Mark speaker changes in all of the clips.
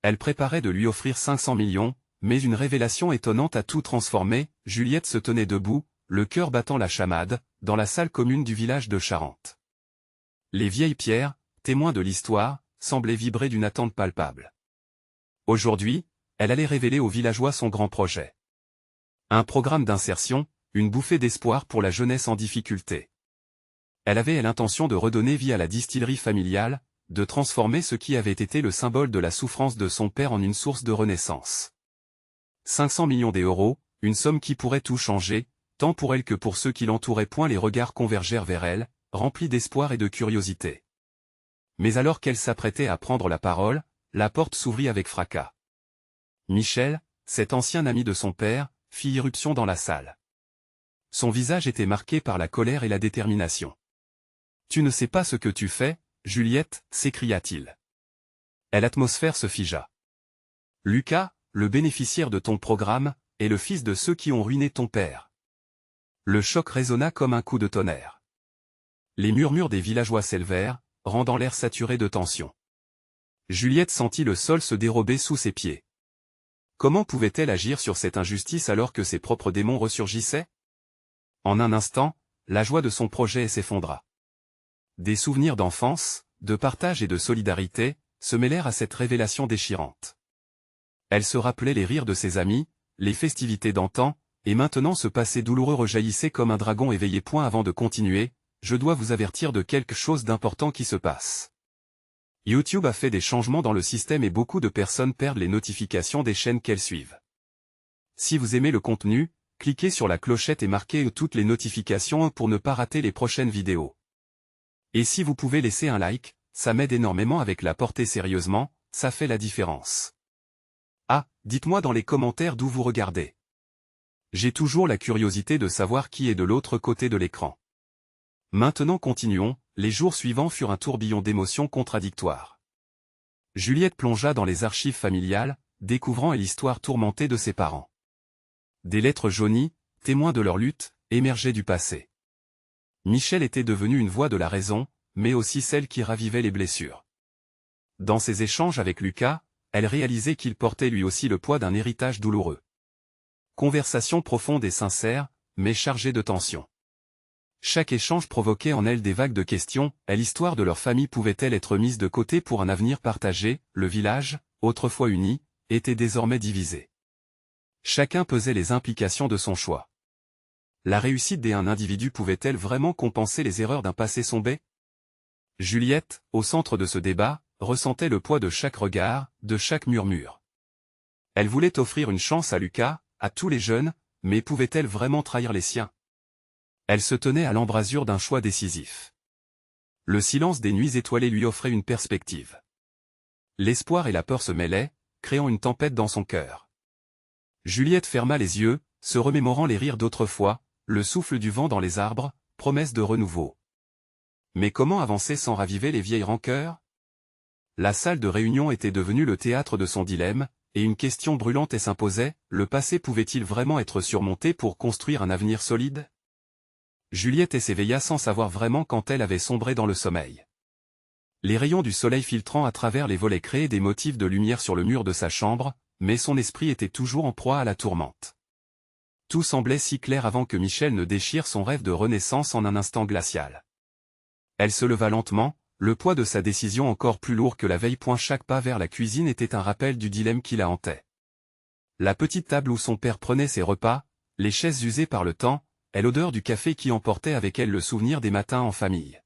Speaker 1: Elle préparait de lui offrir 500 millions, mais une révélation étonnante a tout transformé. Juliette se tenait debout, le cœur battant la chamade, dans la salle commune du village de Charente. Les vieilles pierres, témoins de l'histoire, semblaient vibrer d'une attente palpable. Aujourd'hui, elle allait révéler aux villageois son grand projet. Un programme d'insertion, une bouffée d'espoir pour la jeunesse en difficulté. Elle avait l'intention de redonner vie à la distillerie familiale, de transformer ce qui avait été le symbole de la souffrance de son père en une source de renaissance. 500 millions d'euros, une somme qui pourrait tout changer, tant pour elle que pour ceux qui l'entouraient. Les regards convergèrent vers elle, remplis d'espoir et de curiosité. Mais alors qu'elle s'apprêtait à prendre la parole, la porte s'ouvrit avec fracas. Michel, cet ancien ami de son père, fit irruption dans la salle. Son visage était marqué par la colère et la détermination. « Tu ne sais pas ce que tu fais, Juliette » s'écria-t-il. L'atmosphère se figea. « Lucas, le bénéficiaire de ton programme, est le fils de ceux qui ont ruiné ton père. » Le choc résonna comme un coup de tonnerre. Les murmures des villageois s'élevèrent, rendant l'air saturé de tension. Juliette sentit le sol se dérober sous ses pieds. Comment pouvait-elle agir sur cette injustice alors que ses propres démons ressurgissaient? En un instant, la joie de son projet s'effondra. Des souvenirs d'enfance, de partage et de solidarité, se mêlèrent à cette révélation déchirante. Elle se rappelait les rires de ses amis, les festivités d'antan, et maintenant ce passé douloureux rejaillissait comme un dragon éveillé. Avant de continuer, je dois vous avertir de quelque chose d'important qui se passe. YouTube a fait des changements dans le système et beaucoup de personnes perdent les notifications des chaînes qu'elles suivent. Si vous aimez le contenu, cliquez sur la clochette et marquez toutes les notifications pour ne pas rater les prochaines vidéos. Et si vous pouvez laisser un like, ça m'aide énormément avec la portée. Sérieusement, ça fait la différence. Ah, dites-moi dans les commentaires d'où vous regardez. J'ai toujours la curiosité de savoir qui est de l'autre côté de l'écran. Maintenant continuons, les jours suivants furent un tourbillon d'émotions contradictoires. Juliette plongea dans les archives familiales, découvrant l'histoire tourmentée de ses parents. Des lettres jaunies, témoins de leur lutte, émergeaient du passé. Michel était devenu une voix de la raison, mais aussi celle qui ravivait les blessures. Dans ses échanges avec Lucas, elle réalisait qu'il portait lui aussi le poids d'un héritage douloureux. Conversation profonde et sincère, mais chargée de tension. Chaque échange provoquait en elle des vagues de questions. L'histoire de leur famille pouvait-elle être mise de côté pour un avenir partagé? Le village, autrefois uni, était désormais divisé. Chacun pesait les implications de son choix. La réussite d'un individu pouvait-elle vraiment compenser les erreurs d'un passé sombre? Juliette, au centre de ce débat, ressentait le poids de chaque regard, de chaque murmure. Elle voulait offrir une chance à Lucas, à tous les jeunes, mais pouvait-elle vraiment trahir les siens? Elle se tenait à l'embrasure d'un choix décisif. Le silence des nuits étoilées lui offrait une perspective. L'espoir et la peur se mêlaient, créant une tempête dans son cœur. Juliette ferma les yeux, se remémorant les rires d'autrefois, le souffle du vent dans les arbres, promesse de renouveau. Mais comment avancer sans raviver les vieilles rancœurs? La salle de réunion était devenue le théâtre de son dilemme, et une question brûlante s'imposait, le passé pouvait-il vraiment être surmonté pour construire un avenir solide? Juliette s'éveilla sans savoir vraiment quand elle avait sombré dans le sommeil. Les rayons du soleil filtrant à travers les volets créaient des motifs de lumière sur le mur de sa chambre, mais son esprit était toujours en proie à la tourmente. Tout semblait si clair avant que Michel ne déchire son rêve de renaissance en un instant glacial. Elle se leva lentement, le poids de sa décision encore plus lourd que la veille. Chaque pas vers la cuisine était un rappel du dilemme qui la hantait. La petite table où son père prenait ses repas, les chaises usées par le temps, et l'odeur du café qui emportait avec elle le souvenir des matins en famille.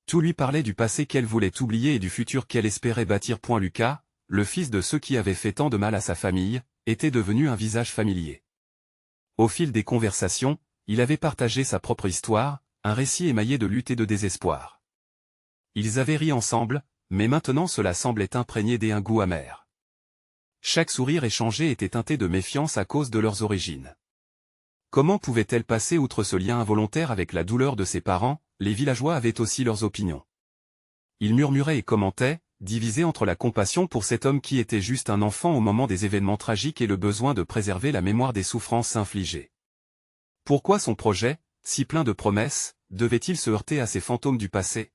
Speaker 1: Tout lui parlait du passé qu'elle voulait oublier et du futur qu'elle espérait bâtir. Lucas, le fils de ceux qui avaient fait tant de mal à sa famille, était devenu un visage familier. Au fil des conversations, il avait partagé sa propre histoire, un récit émaillé de lutte et de désespoir. Ils avaient ri ensemble, mais maintenant cela semblait imprégné d'un goût amer. Chaque sourire échangé était teinté de méfiance à cause de leurs origines. Comment pouvait-elle passer outre ce lien involontaire avec la douleur de ses parents? Les villageois avaient aussi leurs opinions. Ils murmuraient et commentaient, divisés entre la compassion pour cet homme qui était juste un enfant au moment des événements tragiques et le besoin de préserver la mémoire des souffrances infligées. Pourquoi son projet, si plein de promesses, devait-il se heurter à ces fantômes du passé?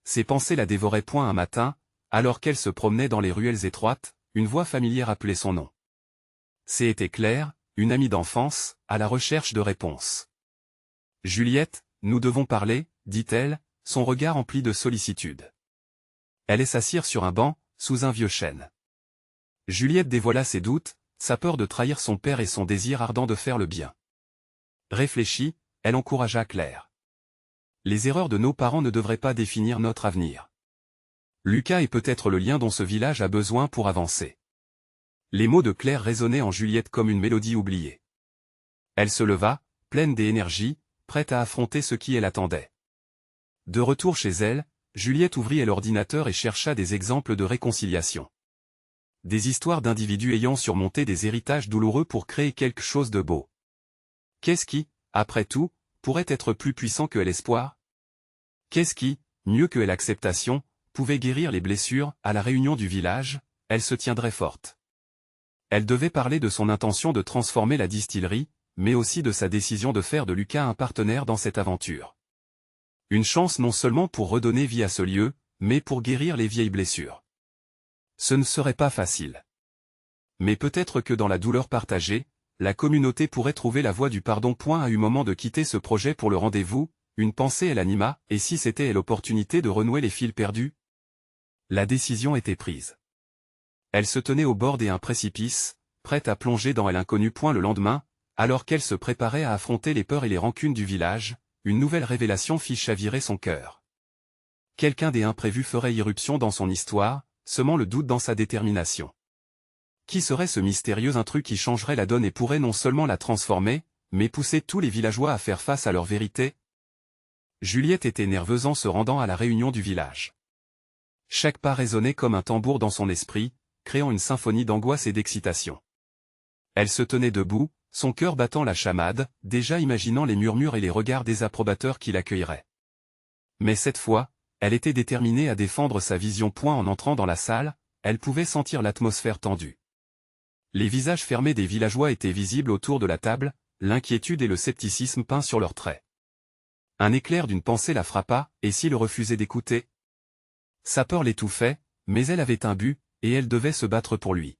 Speaker 1: Ses pensées la dévoraient. Un matin, alors qu'elle se promenait dans les ruelles étroites, une voix familière appelait son nom. C'était Claire, une amie d'enfance, à la recherche de réponses. « Juliette, nous devons parler, dit-elle, son regard empli de sollicitude. Elles s'assirent sur un banc, sous un vieux chêne. Juliette dévoila ses doutes, sa peur de trahir son père et son désir ardent de faire le bien. Réfléchie, elle encouragea Claire. Les erreurs de nos parents ne devraient pas définir notre avenir. Lucas est peut-être le lien dont ce village a besoin pour avancer. Les mots de Claire résonnaient en Juliette comme une mélodie oubliée. Elle se leva, pleine d'énergie, prête à affronter ce qui elle attendait. De retour chez elle, Juliette ouvrit l'ordinateur et chercha des exemples de réconciliation. Des histoires d'individus ayant surmonté des héritages douloureux pour créer quelque chose de beau. Qu'est-ce qui, après tout, pourrait être plus puissant que l'espoir? Qu'est-ce qui, mieux que l'acceptation, pouvait guérir les blessures? À la réunion du village, elle se tiendrait forte. Elle devait parler de son intention de transformer la distillerie, mais aussi de sa décision de faire de Lucas un partenaire dans cette aventure. Une chance non seulement pour redonner vie à ce lieu, mais pour guérir les vieilles blessures. Ce ne serait pas facile. Mais peut-être que dans la douleur partagée, la communauté pourrait trouver la voie du pardon. À eu moment de quitter ce projet pour le rendez-vous, une pensée elle anima, et si c'était l'opportunité de renouer les fils perdus? La décision était prise. Elle se tenait au bord d'un précipice, prête à plonger dans l'inconnu. Le lendemain, alors qu'elle se préparait à affronter les peurs et les rancunes du village, une nouvelle révélation fit chavirer son cœur. Quelqu'un d'imprévu ferait irruption dans son histoire, semant le doute dans sa détermination. Qui serait ce mystérieux intrus qui changerait la donne et pourrait non seulement la transformer, mais pousser tous les villageois à faire face à leur vérité? Juliette était nerveuse en se rendant à la réunion du village. Chaque pas résonnait comme un tambour dans son esprit, créant une symphonie d'angoisse et d'excitation. Elle se tenait debout, son cœur battant la chamade, déjà imaginant les murmures et les regards désapprobateurs qui l'accueilleraient. Mais cette fois, elle était déterminée à défendre sa vision. En entrant dans la salle, elle pouvait sentir l'atmosphère tendue. Les visages fermés des villageois étaient visibles autour de la table, l'inquiétude et le scepticisme peints sur leurs traits. Un éclair d'une pensée la frappa, et s'il refusait d'écouter? Sa peur l'étouffait, mais elle avait un but, et elle devait se battre pour lui.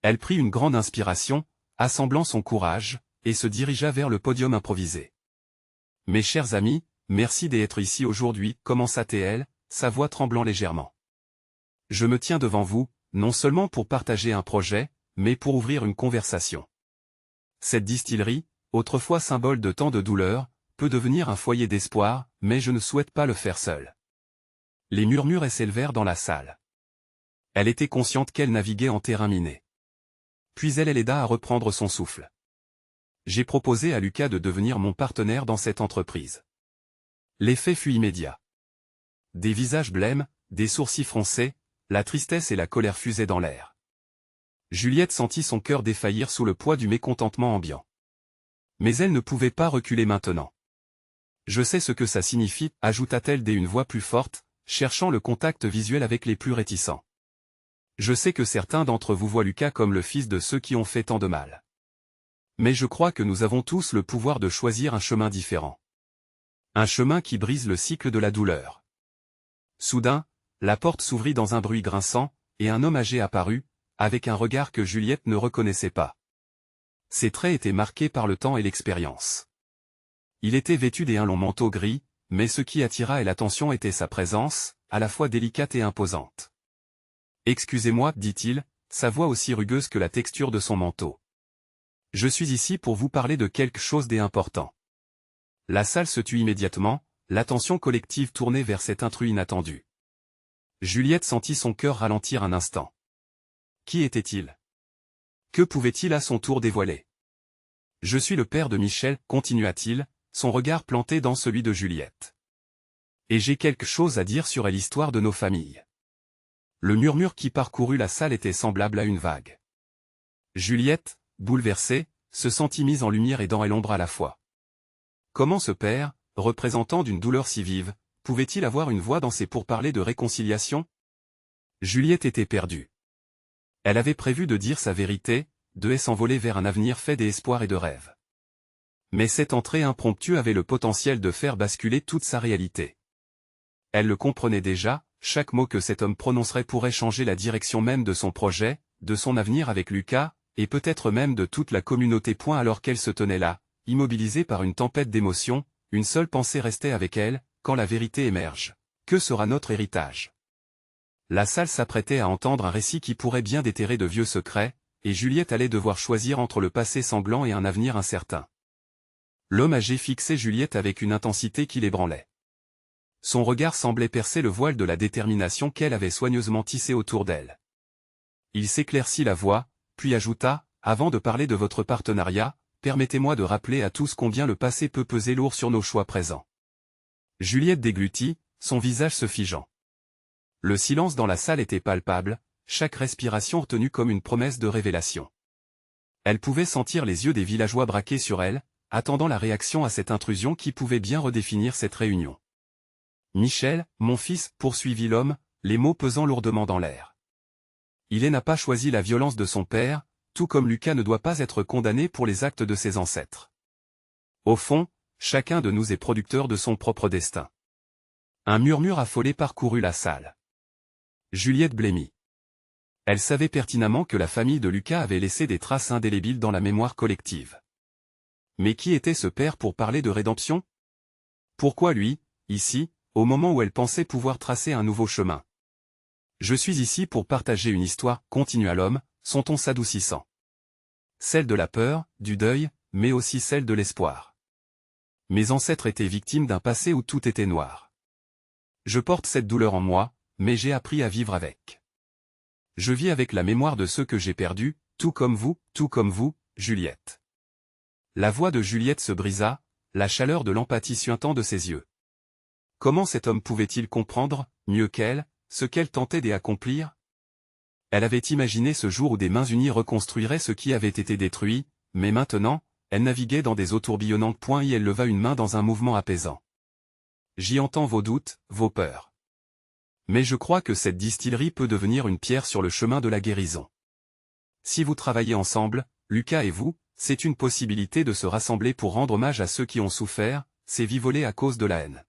Speaker 1: Elle prit une grande inspiration, assemblant son courage, et se dirigea vers le podium improvisé. « Mes chers amis, merci d'être ici aujourd'hui, » commença-t-elle, sa voix tremblant légèrement. « Je me tiens devant vous, non seulement pour partager un projet, mais pour ouvrir une conversation. Cette distillerie, autrefois symbole de tant de douleur, peut devenir un foyer d'espoir, mais je ne souhaite pas le faire seul. » Les murmures s'élevèrent dans la salle. Elle était consciente qu'elle naviguait en terrain miné. Puis elle aida à reprendre son souffle. « J'ai proposé à Lucas de devenir mon partenaire dans cette entreprise. » L'effet fut immédiat. Des visages blêmes, des sourcils froncés, la tristesse et la colère fusaient dans l'air. Juliette sentit son cœur défaillir sous le poids du mécontentement ambiant. Mais elle ne pouvait pas reculer maintenant. « Je sais ce que ça signifie, » ajouta-t-elle d'une voix plus forte, cherchant le contact visuel avec les plus réticents. « Je sais que certains d'entre vous voient Lucas comme le fils de ceux qui ont fait tant de mal. Mais je crois que nous avons tous le pouvoir de choisir un chemin différent. Un chemin qui brise le cycle de la douleur. » Soudain, la porte s'ouvrit dans un bruit grinçant, et un homme âgé apparut, avec un regard que Juliette ne reconnaissait pas. Ses traits étaient marqués par le temps et l'expérience. Il était vêtu d'un long manteau gris, mais ce qui attira l'attention était sa présence, à la fois délicate et imposante. « Excusez-moi, dit-il, sa voix aussi rugueuse que la texture de son manteau. Je suis ici pour vous parler de quelque chose d'important. » La salle se tut immédiatement, l'attention collective tournée vers cet intrus inattendu. Juliette sentit son cœur ralentir un instant. Qui était-il? Que pouvait-il à son tour dévoiler? « Je suis le père de Michel, » continua-t-il, son regard planté dans celui de Juliette. « Et j'ai quelque chose à dire sur l'histoire de nos familles. » Le murmure qui parcourut la salle était semblable à une vague. Juliette, bouleversée, se sentit mise en lumière et dans l'ombre à la fois. Comment ce père, représentant d'une douleur si vive, pouvait-il avoir une voix dans ces pourparlers de réconciliation? Juliette était perdue. Elle avait prévu de dire sa vérité, de s'envoler vers un avenir fait d'espoir et de rêves. Mais cette entrée impromptue avait le potentiel de faire basculer toute sa réalité. Elle le comprenait déjà, chaque mot que cet homme prononcerait pourrait changer la direction même de son projet, de son avenir avec Lucas, et peut-être même de toute la communauté. Alors qu'elle se tenait là, immobilisée par une tempête d'émotions, une seule pensée restait avec elle, quand la vérité émerge. Que sera notre héritage? La salle s'apprêtait à entendre un récit qui pourrait bien déterrer de vieux secrets, et Juliette allait devoir choisir entre le passé sanglant et un avenir incertain. L'homme âgé fixait Juliette avec une intensité qui l'ébranlait. Son regard semblait percer le voile de la détermination qu'elle avait soigneusement tissé autour d'elle. Il s'éclaircit la voix, puis ajouta, avant de parler de votre partenariat, permettez-moi de rappeler à tous combien le passé peut peser lourd sur nos choix présents. Juliette déglutit, son visage se figeant. Le silence dans la salle était palpable, chaque respiration retenue comme une promesse de révélation. Elle pouvait sentir les yeux des villageois braqués sur elle, attendant la réaction à cette intrusion qui pouvait bien redéfinir cette réunion. Michel, mon fils, poursuivit l'homme, les mots pesant lourdement dans l'air. Il n'a pas choisi la violence de son père, tout comme Lucas ne doit pas être condamné pour les actes de ses ancêtres. Au fond, chacun de nous est producteur de son propre destin. Un murmure affolé parcourut la salle. Juliette blêmit. Elle savait pertinemment que la famille de Lucas avait laissé des traces indélébiles dans la mémoire collective. Mais qui était ce père pour parler de rédemption? Pourquoi lui, ici, au moment où elle pensait pouvoir tracer un nouveau chemin? Je suis ici pour partager une histoire, continua l'homme, son ton s'adoucissant. Celle de la peur, du deuil, mais aussi celle de l'espoir. Mes ancêtres étaient victimes d'un passé où tout était noir. Je porte cette douleur en moi, mais j'ai appris à vivre avec. Je vis avec la mémoire de ceux que j'ai perdus, tout comme vous, Juliette. La voix de Juliette se brisa, la chaleur de l'empathie suintant de ses yeux. Comment cet homme pouvait-il comprendre, mieux qu'elle, ce qu'elle tentait d'accomplir? Elle avait imaginé ce jour où des mains unies reconstruiraient ce qui avait été détruit, mais maintenant, elle naviguait dans des eaux tourbillonnantes. Et elle leva une main dans un mouvement apaisant. J'y entends vos doutes, vos peurs. Mais je crois que cette distillerie peut devenir une pierre sur le chemin de la guérison. Si vous travaillez ensemble, Lucas et vous, c'est une possibilité de se rassembler pour rendre hommage à ceux qui ont souffert, s'évivolé à cause de la haine.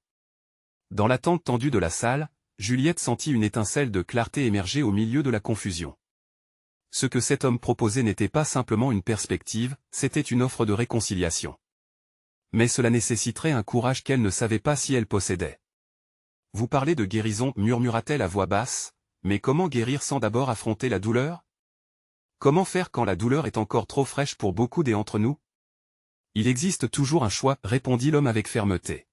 Speaker 1: Dans l'attente tendue de la salle, Juliette sentit une étincelle de clarté émerger au milieu de la confusion. Ce que cet homme proposait n'était pas simplement une perspective, c'était une offre de réconciliation. Mais cela nécessiterait un courage qu'elle ne savait pas si elle possédait. Vous parlez de guérison, murmura-t-elle à voix basse, mais comment guérir sans d'abord affronter la douleur? Comment faire quand la douleur est encore trop fraîche pour beaucoup d'entre nous? Il existe toujours un choix, répondit l'homme avec fermeté.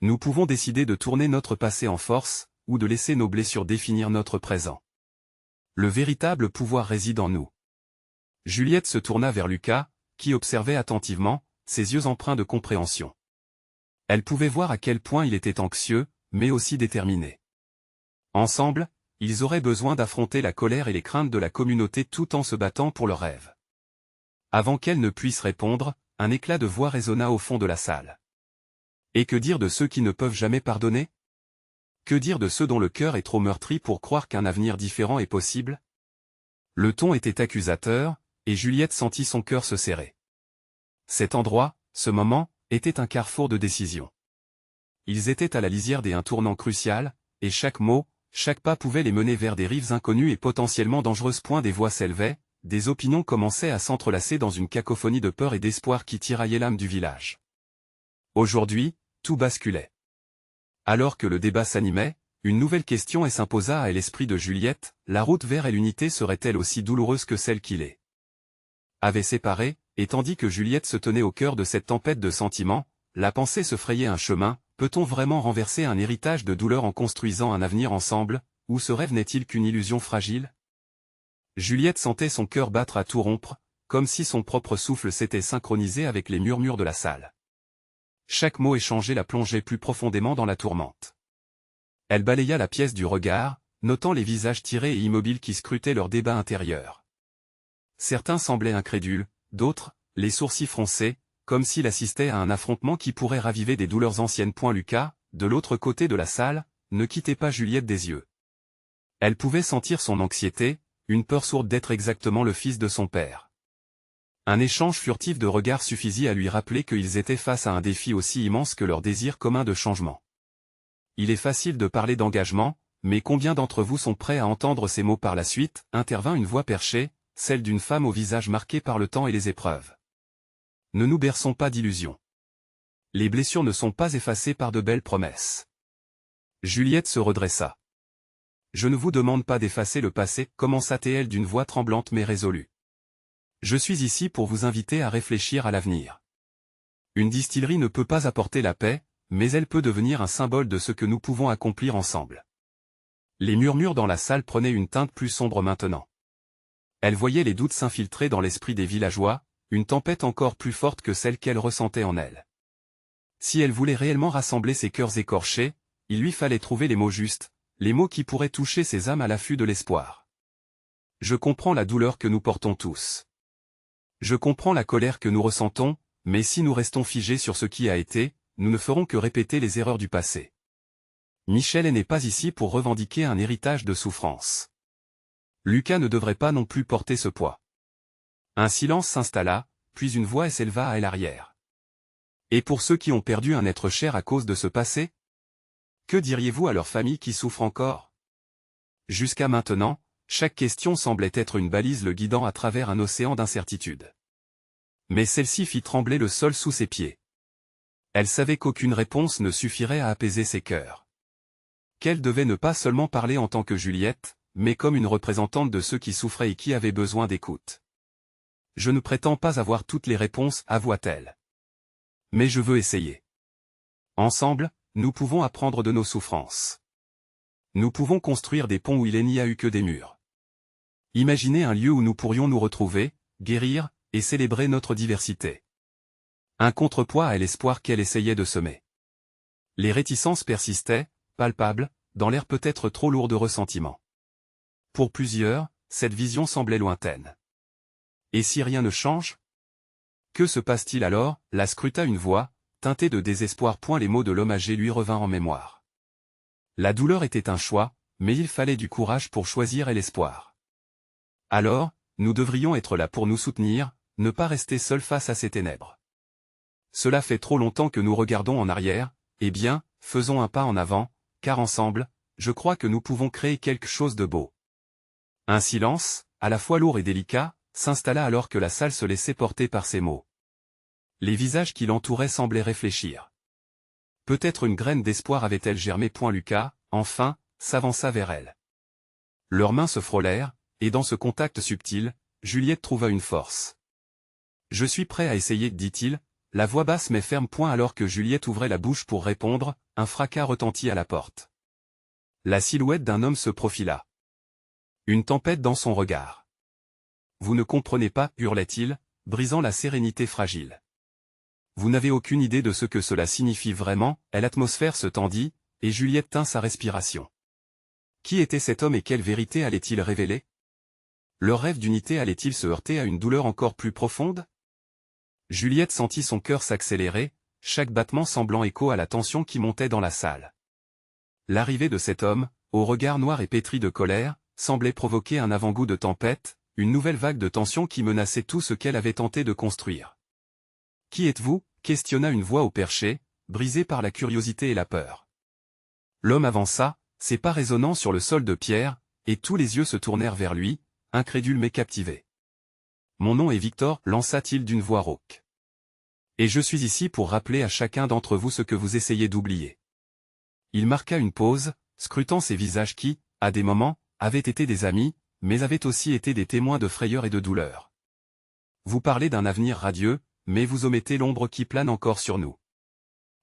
Speaker 1: Nous pouvons décider de tourner notre passé en force, ou de laisser nos blessures définir notre présent. Le véritable pouvoir réside en nous. Juliette se tourna vers Lucas, qui observait attentivement, ses yeux empreints de compréhension. Elle pouvait voir à quel point il était anxieux, mais aussi déterminé. Ensemble, ils auraient besoin d'affronter la colère et les craintes de la communauté tout en se battant pour leurs rêves. Avant qu'elle ne puisse répondre, un éclat de voix résonna au fond de la salle. Et que dire de ceux qui ne peuvent jamais pardonner? Que dire de ceux dont le cœur est trop meurtri pour croire qu'un avenir différent est possible? Le ton était accusateur, et Juliette sentit son cœur se serrer. Cet endroit, ce moment, était un carrefour de décision. Ils étaient à la lisière d'un tournant crucial, et chaque mot, chaque pas pouvait les mener vers des rives inconnues et potentiellement dangereuses. Des voix s'élevaient, des opinions commençaient à s'entrelacer dans une cacophonie de peur et d'espoir qui tiraillait l'âme du village. Aujourd'hui, tout basculait. Alors que le débat s'animait, une nouvelle question s'imposa à l'esprit de Juliette, la route vers l'unité serait-elle aussi douloureuse que celle qui les avait séparés, et tandis que Juliette se tenait au cœur de cette tempête de sentiments, la pensée se frayait un chemin. Peut-on vraiment renverser un héritage de douleur en construisant un avenir ensemble, ou ce rêve n'est-il qu'une illusion fragile? Juliette sentait son cœur battre à tout rompre, comme si son propre souffle s'était synchronisé avec les murmures de la salle. Chaque mot échangé la plongeait plus profondément dans la tourmente. Elle balaya la pièce du regard, notant les visages tirés et immobiles qui scrutaient leur débat intérieur. Certains semblaient incrédules, d'autres, les sourcils froncés, comme s'il assistait à un affrontement qui pourrait raviver des douleurs anciennes. Lucas, de l'autre côté de la salle, ne quittait pas Juliette des yeux. Elle pouvait sentir son anxiété, une peur sourde d'être exactement le fils de son père. Un échange furtif de regards suffisit à lui rappeler qu'ils étaient face à un défi aussi immense que leur désir commun de changement. Il est facile de parler d'engagement, mais combien d'entre vous sont prêts à entendre ces mots par la suite ?» intervint une voix perchée, celle d'une femme au visage marqué par le temps et les épreuves. Ne nous berçons pas d'illusions. Les blessures ne sont pas effacées par de belles promesses. Juliette se redressa. « Je ne vous demande pas d'effacer le passé, » commença-t-elle d'une voix tremblante mais résolue. « Je suis ici pour vous inviter à réfléchir à l'avenir. Une distillerie ne peut pas apporter la paix, mais elle peut devenir un symbole de ce que nous pouvons accomplir ensemble. » Les murmures dans la salle prenaient une teinte plus sombre maintenant. Elle voyait les doutes s'infiltrer dans l'esprit des villageois, une tempête encore plus forte que celle qu'elle ressentait en elle. Si elle voulait réellement rassembler ses cœurs écorchés, il lui fallait trouver les mots justes, les mots qui pourraient toucher ces âmes à l'affût de l'espoir. Je comprends la douleur que nous portons tous. Je comprends la colère que nous ressentons, mais si nous restons figés sur ce qui a été, nous ne ferons que répéter les erreurs du passé. Michel n'est pas ici pour revendiquer un héritage de souffrance. Lucas ne devrait pas non plus porter ce poids. Un silence s'installa, puis une voix s'éleva à l'arrière. Et pour ceux qui ont perdu un être cher à cause de ce passé? Que diriez-vous à leurs familles qui souffrent encore? Jusqu'à maintenant, chaque question semblait être une balise le guidant à travers un océan d'incertitude. Mais celle-ci fit trembler le sol sous ses pieds. Elle savait qu'aucune réponse ne suffirait à apaiser ses cœurs. Qu'elle devait ne pas seulement parler en tant que Juliette, mais comme une représentante de ceux qui souffraient et qui avaient besoin d'écoute. « Je ne prétends pas avoir toutes les réponses, avoua-t-elle. Mais je veux essayer. Ensemble, nous pouvons apprendre de nos souffrances. Nous pouvons construire des ponts où il n'y a eu que des murs. Imaginez un lieu où nous pourrions nous retrouver, guérir, et célébrer notre diversité. » Un contrepoids à l'espoir qu'elle essayait de semer. Les réticences persistaient, palpables, dans l'air peut-être trop lourd de ressentiment. Pour plusieurs, cette vision semblait lointaine. Et si rien ne change? Que se passe-t-il alors? La scruta une voix, teintée de désespoir. Les mots de l'homme âgé lui revinrent en mémoire. La douleur était un choix, mais il fallait du courage pour choisir et l'espoir. Alors, nous devrions être là pour nous soutenir, ne pas rester seuls face à ces ténèbres. Cela fait trop longtemps que nous regardons en arrière, eh bien, faisons un pas en avant, car ensemble, je crois que nous pouvons créer quelque chose de beau. Un silence, à la fois lourd et délicat, s'installa alors que la salle se laissait porter par ces mots. Les visages qui l'entouraient semblaient réfléchir. Peut-être une graine d'espoir avait-elle germé. Lucas, enfin, s'avança vers elle. Leurs mains se frôlèrent, et dans ce contact subtil, Juliette trouva une force. « Je suis prêt à essayer, dit-il, la voix basse mais ferme. » Alors que Juliette ouvrait la bouche pour répondre, un fracas retentit à la porte. La silhouette d'un homme se profila. Une tempête dans son regard. « Vous ne comprenez pas, hurlait-il, brisant la sérénité fragile. Vous n'avez aucune idée de ce que cela signifie vraiment. » L'atmosphère se tendit, et Juliette tint sa respiration. Qui était cet homme et quelle vérité allait-il révéler? Leur rêve d'unité allait-il se heurter à une douleur encore plus profonde? Juliette sentit son cœur s'accélérer, chaque battement semblant écho à la tension qui montait dans la salle. L'arrivée de cet homme, au regard noir et pétri de colère, semblait provoquer un avant-goût de tempête, une nouvelle vague de tension qui menaçait tout ce qu'elle avait tenté de construire. « Qui êtes-vous » questionna une voix au perché, brisée par la curiosité et la peur. L'homme avança, ses pas résonnant sur le sol de pierre, et tous les yeux se tournèrent vers lui, incrédules mais captivés. « Mon nom est Victor, lança-t-il d'une voix rauque. Et je suis ici pour rappeler à chacun d'entre vous ce que vous essayez d'oublier. » Il marqua une pause, scrutant ces visages qui, à des moments, avaient été des amis, mais avaient aussi été des témoins de frayeur et de douleur. Vous parlez d'un avenir radieux, mais vous omettez l'ombre qui plane encore sur nous.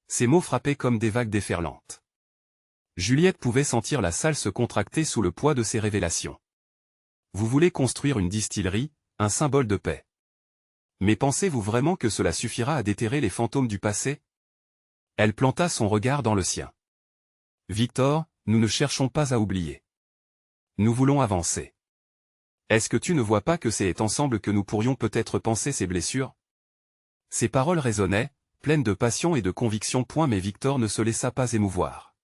Speaker 1: Ces mots frappaient comme des vagues déferlantes. Juliette pouvait sentir la salle se contracter sous le poids de ces révélations. Vous voulez construire une distillerie, un symbole de paix. Mais pensez-vous vraiment que cela suffira à déterrer les fantômes du passé? Elle planta son regard dans le sien. Victor, nous ne cherchons pas à oublier. Nous voulons avancer. Est-ce que tu ne vois pas que c'est ensemble que nous pourrions peut-être panser ces blessures? Ces paroles résonnaient, pleines de passion et de conviction. Mais Victor ne se laissa pas émouvoir.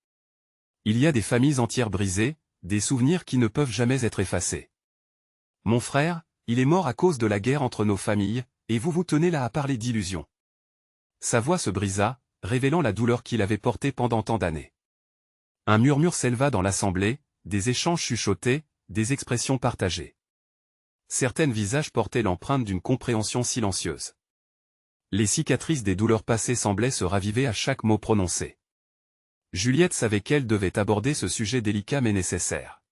Speaker 1: Il y a des familles entières brisées, des souvenirs qui ne peuvent jamais être effacés. Mon frère, il est mort à cause de la guerre entre nos familles, et vous vous tenez là à parler d'illusions. Sa voix se brisa, révélant la douleur qu'il avait portée pendant tant d'années. Un murmure s'éleva dans l'assemblée, des échanges chuchotés, des expressions partagées. Certains visages portaient l'empreinte d'une compréhension silencieuse. Les cicatrices des douleurs passées semblaient se raviver à chaque mot prononcé. Juliette savait qu'elle devait aborder ce sujet délicat mais nécessaire.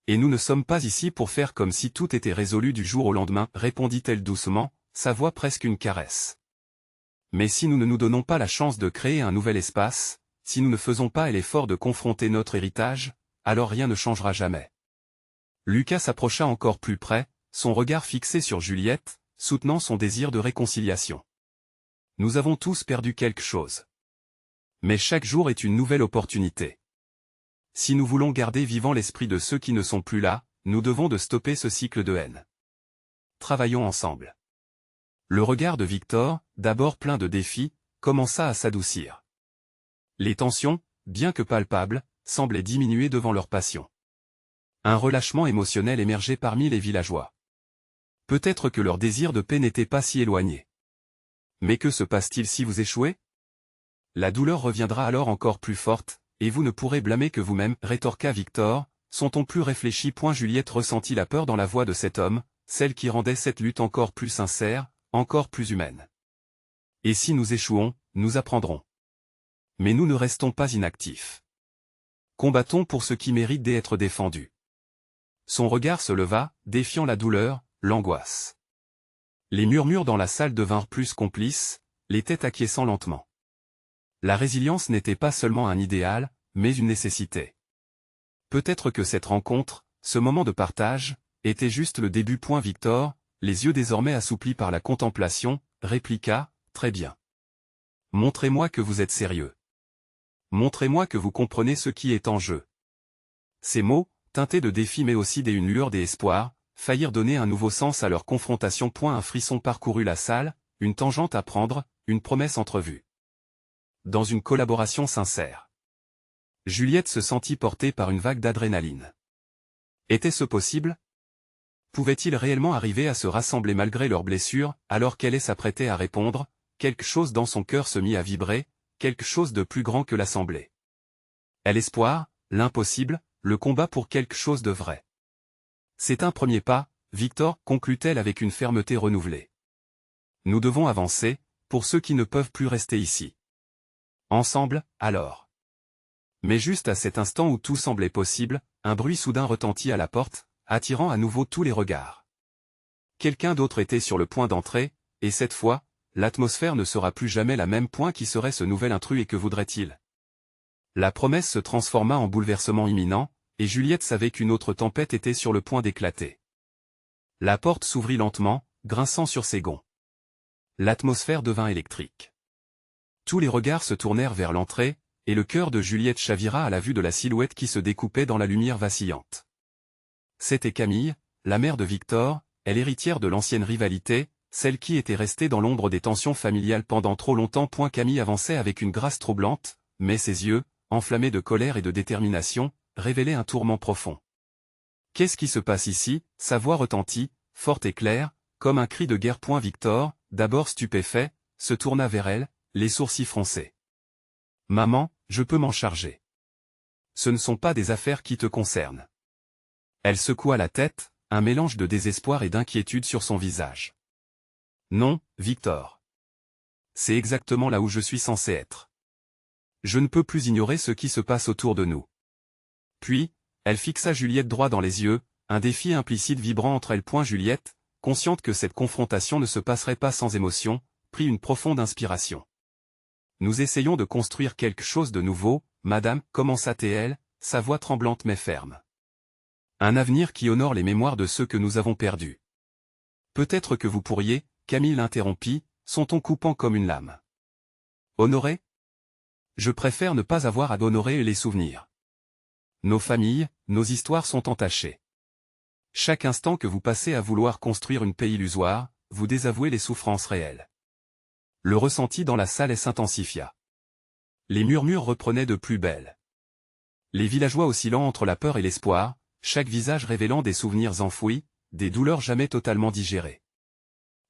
Speaker 1: Et nous ne sommes pas ici pour faire comme si tout était résolu du jour au lendemain, répondit-elle doucement, sa voix presque une caresse. Mais si nous ne nous donnons pas la chance de créer un nouvel espace, si nous ne faisons pas l'effort de confronter notre héritage, alors rien ne changera jamais. Lucas s'approcha encore plus près, son regard fixé sur Juliette, soutenant son désir de réconciliation. Nous avons tous perdu quelque chose. Mais chaque jour est une nouvelle opportunité. Si nous voulons garder vivant l'esprit de ceux qui ne sont plus là, nous devons de stopper ce cycle de haine. Travaillons ensemble. Le regard de Victor, d'abord plein de défis, commença à s'adoucir. Les tensions, bien que palpables, semblaient diminuer devant leur passion. Un relâchement émotionnel émergeait parmi les villageois. Peut-être que leur désir de paix n'était pas si éloigné. Mais que se passe-t-il si vous échouez? La douleur reviendra alors encore plus forte, et vous ne pourrez blâmer que vous-même, rétorqua Victor, son ton plus réfléchi. Juliette ressentit la peur dans la voix de cet homme, celle qui rendait cette lutte encore plus sincère, encore plus humaine. Et si nous échouons, nous apprendrons. Mais nous ne restons pas inactifs. Combattons pour ce qui mérite d'être défendu. Son regard se leva, défiant la douleur, l'angoisse. Les murmures dans la salle devinrent plus complices, les têtes acquiesçant lentement. La résilience n'était pas seulement un idéal, mais une nécessité. Peut-être que cette rencontre, ce moment de partage, était juste le début. Victor, les yeux désormais assouplis par la contemplation, répliqua, « Très bien. Montrez-moi que vous êtes sérieux. Montrez-moi que vous comprenez ce qui est en jeu. » Ces mots, teintés de défi mais aussi d'une lueur d'espoir, faillirent donner un nouveau sens à leur confrontation. Un frisson parcourut la salle, une tangente à prendre, une promesse entrevue. Dans une collaboration sincère. Juliette se sentit portée par une vague d'adrénaline. Était-ce possible? Pouvait-il réellement arriver à se rassembler malgré leurs blessures, alors qu'elle s'apprêtait à répondre? Quelque chose dans son cœur se mit à vibrer, quelque chose de plus grand que l'assemblée. L'espoir, l'impossible, le combat pour quelque chose de vrai. C'est un premier pas, Victor, conclut-elle avec une fermeté renouvelée. Nous devons avancer, pour ceux qui ne peuvent plus rester ici. Ensemble, alors. Mais juste à cet instant où tout semblait possible, un bruit soudain retentit à la porte, attirant à nouveau tous les regards. Quelqu'un d'autre était sur le point d'entrer, et cette fois, l'atmosphère ne sera plus jamais la même. Qui serait ce nouvel intrus et que voudrait-il? La promesse se transforma en bouleversement imminent, et Juliette savait qu'une autre tempête était sur le point d'éclater. La porte s'ouvrit lentement, grinçant sur ses gonds. L'atmosphère devint électrique. Tous les regards se tournèrent vers l'entrée, et le cœur de Juliette chavira à la vue de la silhouette qui se découpait dans la lumière vacillante. C'était Camille, la mère de Victor, elle héritière de l'ancienne rivalité, celle qui était restée dans l'ombre des tensions familiales pendant trop longtemps. Camille avançait avec une grâce troublante, mais ses yeux, enflammés de colère et de détermination, révélaient un tourment profond. Qu'est-ce qui se passe ici? Sa voix retentit, forte et claire, comme un cri de guerre. Victor, d'abord stupéfait, se tourna vers elle, les sourcils froncés. Maman, je peux m'en charger. Ce ne sont pas des affaires qui te concernent. Elle secoua la tête, un mélange de désespoir et d'inquiétude sur son visage. Non, Victor. C'est exactement là où je suis censé être. Je ne peux plus ignorer ce qui se passe autour de nous. Puis, elle fixa Juliette droit dans les yeux, un défi implicite vibrant entre elles. Juliette, consciente que cette confrontation ne se passerait pas sans émotion, prit une profonde inspiration. Nous essayons de construire quelque chose de nouveau, madame, commença-t-elle, sa voix tremblante mais ferme. Un avenir qui honore les mémoires de ceux que nous avons perdus. Peut-être que vous pourriez, Camille l'interrompit, son ton coupant comme une lame. Honorer? Je préfère ne pas avoir à honorer les souvenirs. Nos familles, nos histoires sont entachées. Chaque instant que vous passez à vouloir construire une paix illusoire, vous désavouez les souffrances réelles. Le ressenti dans la salle s'intensifia. Les murmures reprenaient de plus belle. Les villageois oscillant entre la peur et l'espoir, chaque visage révélant des souvenirs enfouis, des douleurs jamais totalement digérées.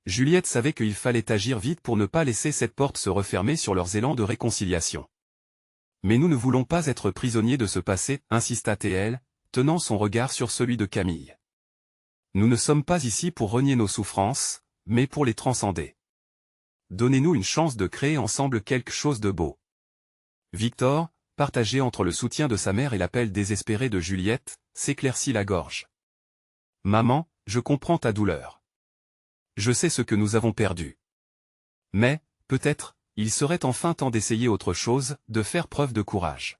Speaker 1: Juliette savait qu'il fallait agir vite pour ne pas laisser cette porte se refermer sur leurs élans de réconciliation. Mais nous ne voulons pas être prisonniers de ce passé, insista-t-elle, tenant son regard sur celui de Camille. Nous ne sommes pas ici pour renier nos souffrances, mais pour les transcender. Donnez-nous une chance de créer ensemble quelque chose de beau. Victor, partagé entre le soutien de sa mère et l'appel désespéré de Juliette, s'éclaircit la gorge. Maman, je comprends ta douleur. Je sais ce que nous avons perdu. Mais, peut-être, il serait enfin temps d'essayer autre chose, de faire preuve de courage.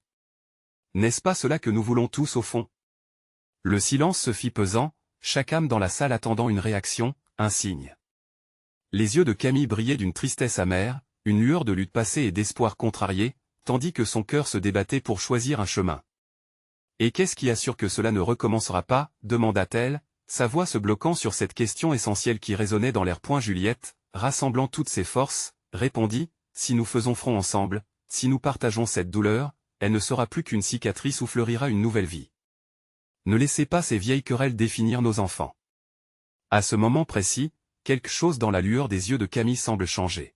Speaker 1: N'est-ce pas cela que nous voulons tous au fond? Le silence se fit pesant, chaque âme dans la salle attendant une réaction, un signe. Les yeux de Camille brillaient d'une tristesse amère, une lueur de lutte passée et d'espoir contrarié, tandis que son cœur se débattait pour choisir un chemin. « Et qu'est-ce qui assure que cela ne recommencera pas ?» demanda-t-elle, sa voix se bloquant sur cette question essentielle qui résonnait dans l'air. Juliette, rassemblant toutes ses forces, répondit, « Si nous faisons front ensemble, si nous partageons cette douleur, elle ne sera plus qu'une cicatrice où fleurira une nouvelle vie. Ne laissez pas ces vieilles querelles définir nos enfants. » À ce moment précis, quelque chose dans la lueur des yeux de Camille semble changer.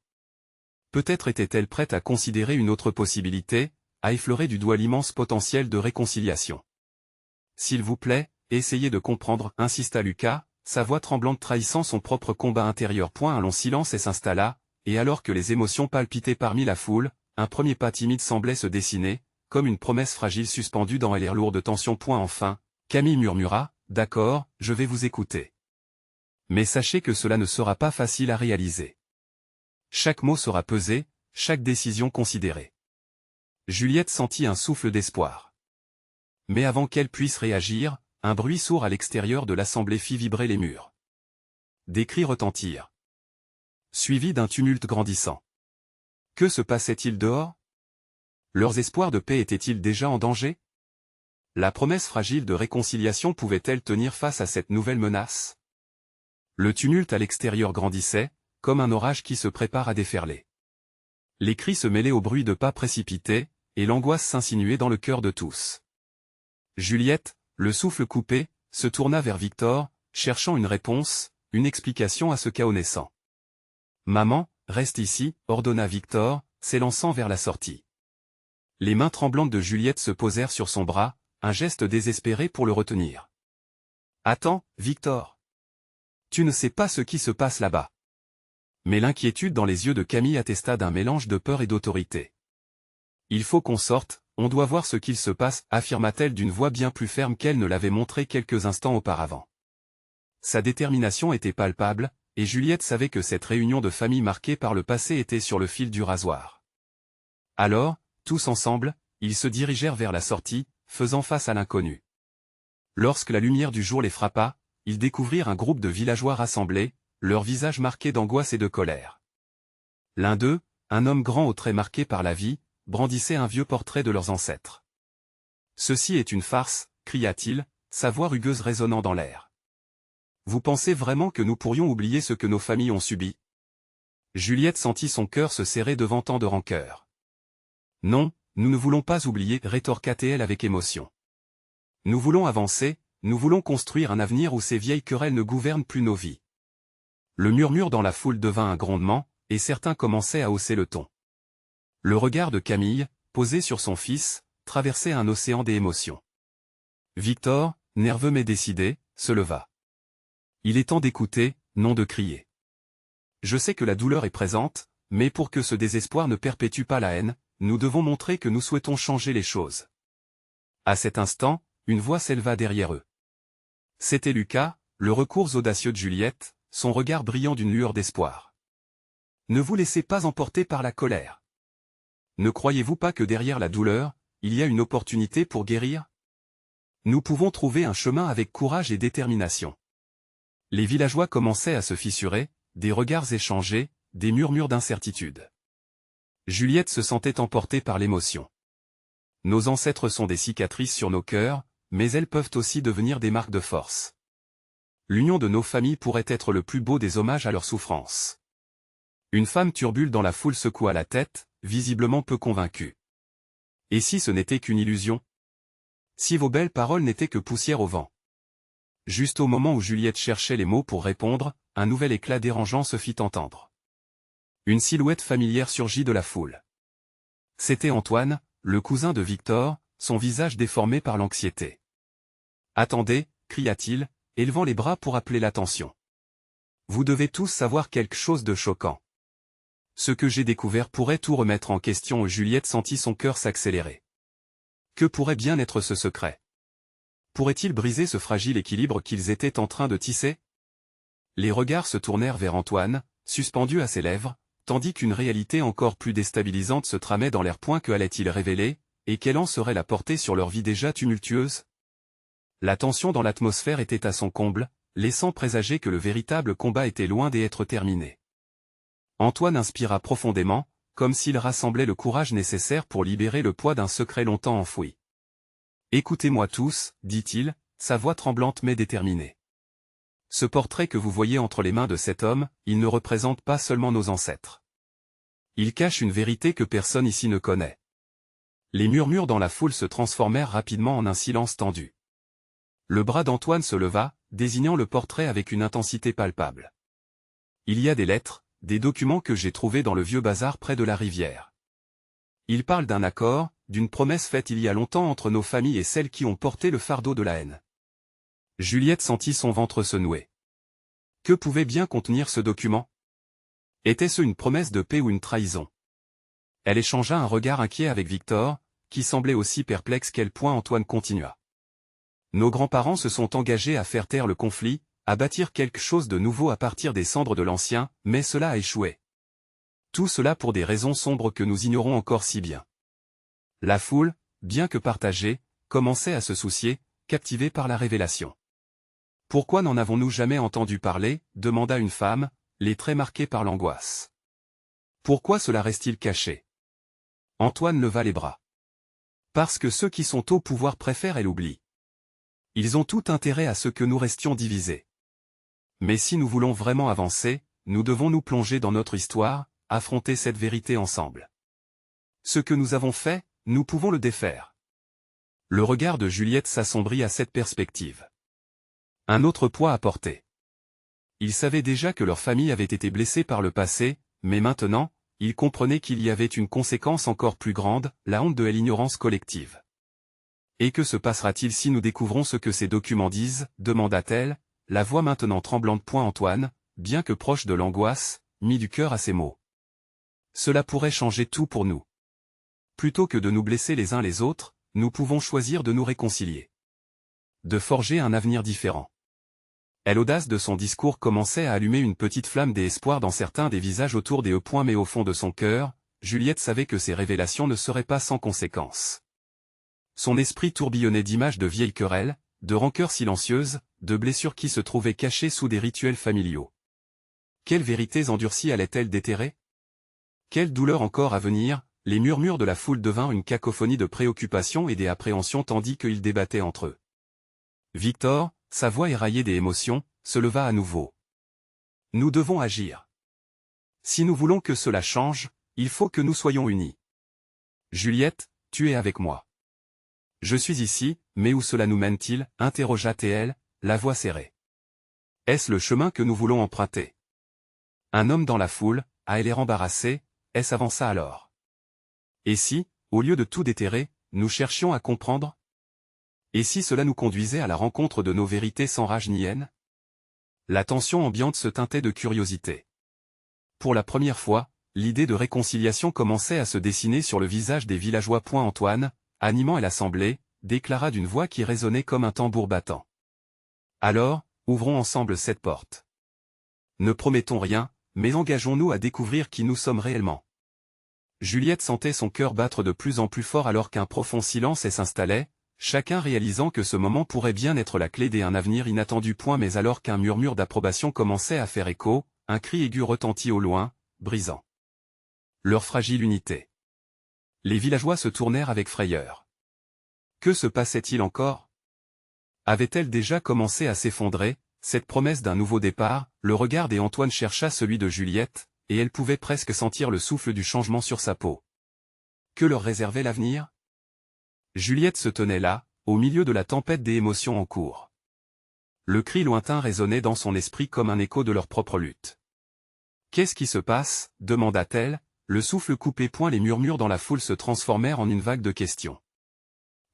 Speaker 1: Peut-être était-elle prête à considérer une autre possibilité, à effleurer du doigt l'immense potentiel de réconciliation. « S'il vous plaît, essayez de comprendre, » insista Lucas, sa voix tremblante trahissant son propre combat intérieur. Un long silence s'installa, et alors que les émotions palpitaient parmi la foule, un premier pas timide semblait se dessiner, comme une promesse fragile suspendue dans l'air lourd de tension. Enfin, Camille murmura, « D'accord, je vais vous écouter. Mais sachez que cela ne sera pas facile à réaliser. Chaque mot sera pesé, chaque décision considérée. » Juliette sentit un souffle d'espoir. Mais avant qu'elle puisse réagir, un bruit sourd à l'extérieur de l'assemblée fit vibrer les murs. Des cris retentirent, suivis d'un tumulte grandissant. Que se passait-il dehors? Leurs espoirs de paix étaient-ils déjà en danger? La promesse fragile de réconciliation pouvait-elle tenir face à cette nouvelle menace? Le tumulte à l'extérieur grandissait, comme un orage qui se prépare à déferler. Les cris se mêlaient au bruit de pas précipités, et l'angoisse s'insinuait dans le cœur de tous. Juliette, le souffle coupé, se tourna vers Victor, cherchant une réponse, une explication à ce chaos naissant. « Maman, reste ici, » ordonna Victor, s'élançant vers la sortie. Les mains tremblantes de Juliette se posèrent sur son bras, un geste désespéré pour le retenir. « Attends, Victor. Tu ne sais pas ce qui se passe là-bas. » Mais l'inquiétude dans les yeux de Camille attesta d'un mélange de peur et d'autorité. « Il faut qu'on sorte, on doit voir ce qu'il se passe, » affirma-t-elle d'une voix bien plus ferme qu'elle ne l'avait montré quelques instants auparavant. Sa détermination était palpable, et Juliette savait que cette réunion de famille marquée par le passé était sur le fil du rasoir. Alors, tous ensemble, ils se dirigèrent vers la sortie, faisant face à l'inconnu. Lorsque la lumière du jour les frappa, ils découvrirent un groupe de villageois rassemblés, leurs visages marqués d'angoisse et de colère. L'un d'eux, un homme grand aux traits marqués par la vie, brandissait un vieux portrait de leurs ancêtres. « Ceci est une farce, » cria-t-il, sa voix rugueuse résonnant dans l'air. « Vous pensez vraiment que nous pourrions oublier ce que nos familles ont subi? » Juliette sentit son cœur se serrer devant tant de rancœur. « Non, nous ne voulons pas oublier, » rétorqua-t-elle avec émotion. « Nous voulons avancer, nous voulons construire un avenir où ces vieilles querelles ne gouvernent plus nos vies. » Le murmure dans la foule devint un grondement, et certains commençaient à hausser le ton. Le regard de Camille, posé sur son fils, traversait un océan d'émotions. Victor, nerveux mais décidé, se leva. « Il est temps d'écouter, non de crier. Je sais que la douleur est présente, mais pour que ce désespoir ne perpétue pas la haine, nous devons montrer que nous souhaitons changer les choses. » À cet instant, une voix s'éleva derrière eux. C'était Lucas, le recours audacieux de Juliette, son regard brillant d'une lueur d'espoir. « Ne vous laissez pas emporter par la colère. Ne croyez-vous pas que derrière la douleur, il y a une opportunité pour guérir? Nous pouvons trouver un chemin avec courage et détermination. » Les villageois commençaient à se fissurer, des regards échangés, des murmures d'incertitude. Juliette se sentait emportée par l'émotion. « Nos ancêtres sont des cicatrices sur nos cœurs, mais elles peuvent aussi devenir des marques de force. L'union de nos familles pourrait être le plus beau des hommages à leur souffrance. » Une femme turbule dans la foule secoua la tête, visiblement peu convaincue. « Et si ce n'était qu'une illusion? Si vos belles paroles n'étaient que poussière au vent? » Juste au moment où Juliette cherchait les mots pour répondre, un nouvel éclat dérangeant se fit entendre. Une silhouette familière surgit de la foule. C'était Antoine, le cousin de Victor, son visage déformé par l'anxiété. Attendez, cria-t-il, élevant les bras pour appeler l'attention. Vous devez tous savoir quelque chose de choquant. Ce que j'ai découvert pourrait tout remettre en question. Juliette sentit son cœur s'accélérer. Que pourrait bien être ce secret? Pourrait-il briser ce fragile équilibre qu'ils étaient en train de tisser? Les regards se tournèrent vers Antoine, suspendu à ses lèvres, tandis qu'une réalité encore plus déstabilisante se tramait dans l'air. Que allait-il révéler, et quelle en serait la portée sur leur vie déjà tumultueuse? La tension dans l'atmosphère était à son comble, laissant présager que le véritable combat était loin d'être terminé. Antoine inspira profondément, comme s'il rassemblait le courage nécessaire pour libérer le poids d'un secret longtemps enfoui. « Écoutez-moi tous, dit-il, sa voix tremblante mais déterminée. Ce portrait que vous voyez entre les mains de cet homme, il ne représente pas seulement nos ancêtres. Il cache une vérité que personne ici ne connaît. » Les murmures dans la foule se transformèrent rapidement en un silence tendu. Le bras d'Antoine se leva, désignant le portrait avec une intensité palpable. « Il y a des lettres, des documents que j'ai trouvés dans le vieux bazar près de la rivière. Il parle d'un accord, d'une promesse faite il y a longtemps entre nos familles et celles qui ont porté le fardeau de la haine. » Juliette sentit son ventre se nouer. Que pouvait bien contenir ce document? Était-ce une promesse de paix ou une trahison? Elle échangea un regard inquiet avec Victor, qui semblait aussi perplexe qu'elle. Antoine continua. Nos grands-parents se sont engagés à faire taire le conflit, à bâtir quelque chose de nouveau à partir des cendres de l'ancien, mais cela a échoué. Tout cela pour des raisons sombres que nous ignorons encore si bien. La foule, bien que partagée, commençait à se soucier, captivée par la révélation. « Pourquoi n'en avons-nous jamais entendu parler ?» demanda une femme, les traits marqués par l'angoisse. « Pourquoi cela reste-t-il caché ?» Antoine leva les bras. « Parce que ceux qui sont au pouvoir préfèrent l'oubli. Ils ont tout intérêt à ce que nous restions divisés. Mais si nous voulons vraiment avancer, nous devons nous plonger dans notre histoire, affronter cette vérité ensemble. Ce que nous avons fait, nous pouvons le défaire. » Le regard de Juliette s'assombrit à cette perspective. Un autre poids à porter. Ils savaient déjà que leur famille avait été blessée par le passé, mais maintenant, ils comprenaient qu'il y avait une conséquence encore plus grande, la honte de l'ignorance collective. « Et que se passera-t-il si nous découvrons ce que ces documents disent ?» demanda-t-elle, la voix maintenant tremblante. Antoine, bien que proche de l'angoisse, mit du cœur à ces mots. « Cela pourrait changer tout pour nous. Plutôt que de nous blesser les uns les autres, nous pouvons choisir de nous réconcilier. De forger un avenir différent. » L'audace de son discours commençait à allumer une petite flamme d'espoir dans certains des visages autour des E. Mais au fond de son cœur, Juliette savait que ces révélations ne seraient pas sans conséquences. Son esprit tourbillonnait d'images de vieilles querelles, de rancœurs silencieuses, de blessures qui se trouvaient cachées sous des rituels familiaux. Quelles vérités endurcies allait-elle déterrer? Quelle douleur encore à venir? Les murmures de la foule devinrent une cacophonie de préoccupations et des appréhensions tandis qu'ils débattaient entre eux. Victor, sa voix éraillée des émotions, se leva à nouveau. « Nous devons agir. Si nous voulons que cela change, il faut que nous soyons unis. Juliette, tu es avec moi. » « Je suis ici, mais où cela nous mène-t-il » interrogea-t-elle, la voix serrée. « Est-ce le chemin que nous voulons emprunter ?» Un homme dans la foule, à l'air embarrassé, s'avança alors. « Et si, au lieu de tout déterrer, nous cherchions à comprendre? Et si cela nous conduisait à la rencontre de nos vérités sans rage ni haine ?» La tension ambiante se teintait de curiosité. Pour la première fois, l'idée de réconciliation commençait à se dessiner sur le visage des villageois. Antoine, animant l'assemblée, déclara d'une voix qui résonnait comme un tambour battant. « Alors, ouvrons ensemble cette porte. Ne promettons rien, mais engageons-nous à découvrir qui nous sommes réellement. » Juliette sentait son cœur battre de plus en plus fort alors qu'un profond silence s'installait, chacun réalisant que ce moment pourrait bien être la clé d'un avenir inattendu. Mais alors qu'un murmure d'approbation commençait à faire écho, un cri aigu retentit au loin, brisant leur fragile unité. Les villageois se tournèrent avec frayeur. Que se passait-il encore? Avait-elle déjà commencé à s'effondrer, cette promesse d'un nouveau départ? Le regard d'Antoine chercha celui de Juliette, et elle pouvait presque sentir le souffle du changement sur sa peau. Que leur réservait l'avenir? Juliette se tenait là, au milieu de la tempête des émotions en cours. Le cri lointain résonnait dans son esprit comme un écho de leur propre lutte. « Qu'est-ce qui se passe » demanda-t-elle, le souffle coupé. Les murmures dans la foule se transformèrent en une vague de questions.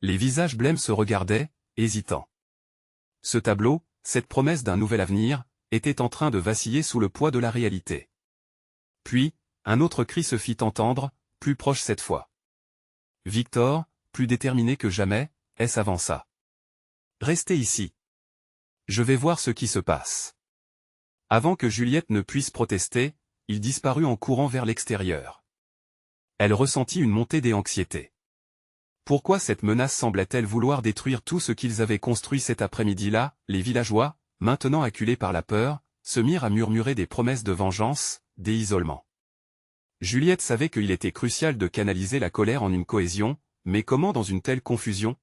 Speaker 1: Les visages blêmes se regardaient, hésitants. Ce tableau, cette promesse d'un nouvel avenir, était en train de vaciller sous le poids de la réalité. Puis, un autre cri se fit entendre, plus proche cette fois. Victor, plus déterminé que jamais, s'avança. Restez ici. Je vais voir ce qui se passe. Avant que Juliette ne puisse protester, il disparut en courant vers l'extérieur. Elle ressentit une montée d'anxiété. Pourquoi cette menace semblait-elle vouloir détruire tout ce qu'ils avaient construit cet après-midi-là? Les villageois, maintenant acculés par la peur, se mirent à murmurer des promesses de vengeance, d'isolement. Juliette savait qu'il était crucial de canaliser la colère en une cohésion, mais comment dans une telle confusion?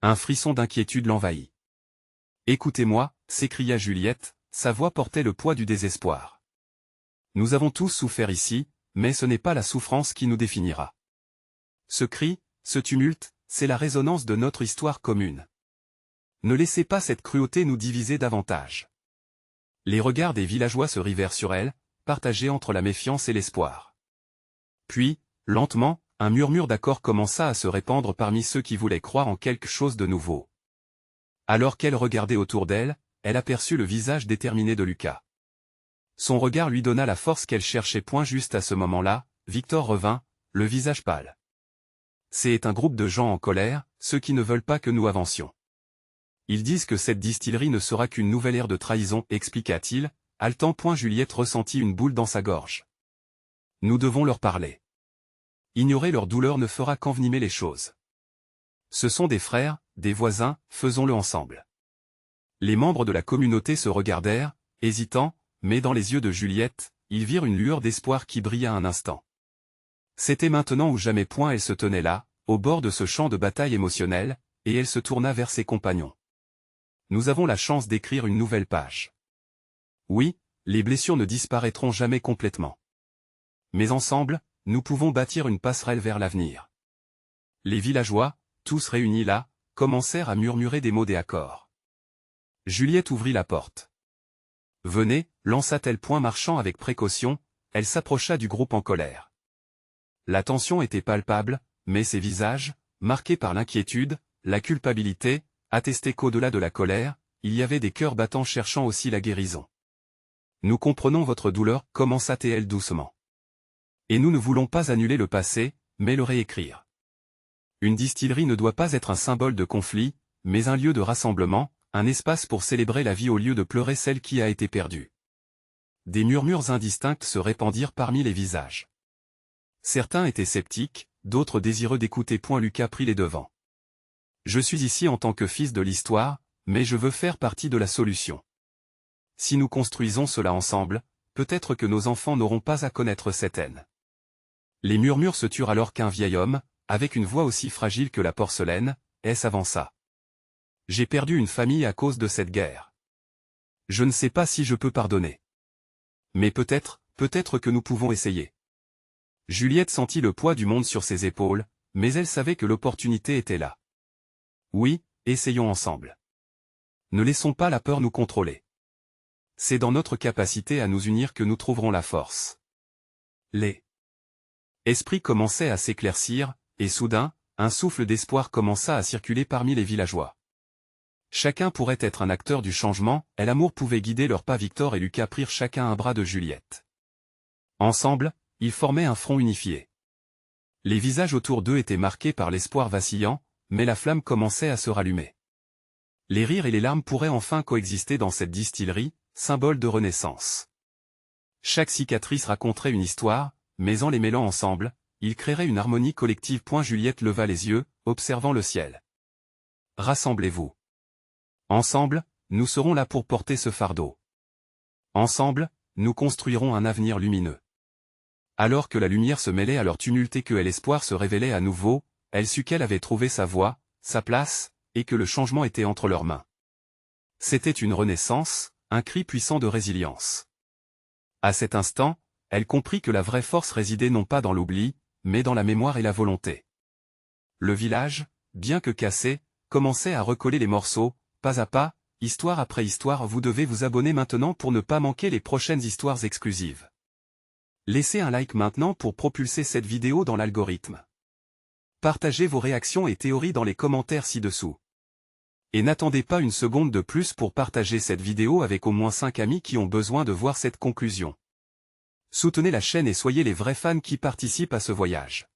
Speaker 1: Un frisson d'inquiétude l'envahit. « Écoutez-moi » s'écria Juliette, sa voix portait le poids du désespoir. « Nous avons tous souffert ici, mais ce n'est pas la souffrance qui nous définira. Ce cri, ce tumulte, c'est la résonance de notre histoire commune. Ne laissez pas cette cruauté nous diviser davantage. » Les regards des villageois se rivèrent sur elle, partagés entre la méfiance et l'espoir. Puis, lentement, un murmure d'accord commença à se répandre parmi ceux qui voulaient croire en quelque chose de nouveau. Alors qu'elle regardait autour d'elle, elle aperçut le visage déterminé de Lucas. Son regard lui donna la force qu'elle cherchait. Juste à ce moment-là, Victor revint, le visage pâle. « C'est un groupe de gens en colère, ceux qui ne veulent pas que nous avancions. Ils disent que cette distillerie ne sera qu'une nouvelle ère de trahison, expliqua-t-il, haletant. Juliette ressentit une boule dans sa gorge. Nous devons leur parler. Ignorer leur douleur ne fera qu'envenimer les choses. Ce sont des frères, des voisins, faisons-le ensemble. Les membres de la communauté se regardèrent, hésitants, mais dans les yeux de Juliette, ils virent une lueur d'espoir qui brilla un instant. C'était maintenant ou jamais. Elle se tenait là, au bord de ce champ de bataille émotionnel, et elle se tourna vers ses compagnons. Nous avons la chance d'écrire une nouvelle page. Oui, les blessures ne disparaîtront jamais complètement. Mais ensemble, nous pouvons bâtir une passerelle vers l'avenir. Les villageois, tous réunis là, commencèrent à murmurer des mots d'accord. Juliette ouvrit la porte. « Venez » lança-t-elle. Marchant avec précaution, elle s'approcha du groupe en colère. La tension était palpable, mais ces visages, marqués par l'inquiétude, la culpabilité, attestaient qu'au-delà de la colère, il y avait des cœurs battants cherchant aussi la guérison. « Nous comprenons votre douleur » commença-t-elle doucement. « Et nous ne voulons pas annuler le passé, mais le réécrire. Une distillerie ne doit pas être un symbole de conflit, mais un lieu de rassemblement, un espace pour célébrer la vie au lieu de pleurer celle qui a été perdue. » Des murmures indistincts se répandirent parmi les visages. Certains étaient sceptiques, d'autres désireux d'écouter. Lucas prit les devants. « Je suis ici en tant que fils de l'histoire, mais je veux faire partie de la solution. Si nous construisons cela ensemble, peut-être que nos enfants n'auront pas à connaître cette haine. » Les murmures se turent alors qu'un vieil homme, avec une voix aussi fragile que la porcelaine, s'avança. « J'ai perdu une famille à cause de cette guerre. Je ne sais pas si je peux pardonner. Mais peut-être que nous pouvons essayer. » Juliette sentit le poids du monde sur ses épaules, mais elle savait que l'opportunité était là. « Oui, essayons ensemble. Ne laissons pas la peur nous contrôler. C'est dans notre capacité à nous unir que nous trouverons la force. » Les esprits commençaient à s'éclaircir, et soudain, un souffle d'espoir commença à circuler parmi les villageois. Chacun pourrait être un acteur du changement, et l'amour pouvait guider leurs pas. Victor et Lucas prirent chacun un bras de Juliette. Ensemble, ils formaient un front unifié. Les visages autour d'eux étaient marqués par l'espoir vacillant, mais la flamme commençait à se rallumer. Les rires et les larmes pourraient enfin coexister dans cette distillerie, symbole de renaissance. Chaque cicatrice raconterait une histoire, mais en les mêlant ensemble, ils créeraient une harmonie collective. Juliette leva les yeux, observant le ciel. « Rassemblez-vous. Ensemble, nous serons là pour porter ce fardeau. Ensemble, nous construirons un avenir lumineux. » Alors que la lumière se mêlait à leur tumulte et que l'espoir se révélait à nouveau, elle sut qu'elle avait trouvé sa voie, sa place, et que le changement était entre leurs mains. C'était une renaissance, un cri puissant de résilience. À cet instant, elle comprit que la vraie force résidait non pas dans l'oubli, mais dans la mémoire et la volonté. Le village, bien que cassé, commençait à recoller les morceaux, pas à pas, histoire après histoire. Vous devez vous abonner maintenant pour ne pas manquer les prochaines histoires exclusives. Laissez un like maintenant pour propulser cette vidéo dans l'algorithme. Partagez vos réactions et théories dans les commentaires ci-dessous. Et n'attendez pas une seconde de plus pour partager cette vidéo avec au moins 5 amis qui ont besoin de voir cette conclusion. Soutenez la chaîne et soyez les vrais fans qui participent à ce voyage.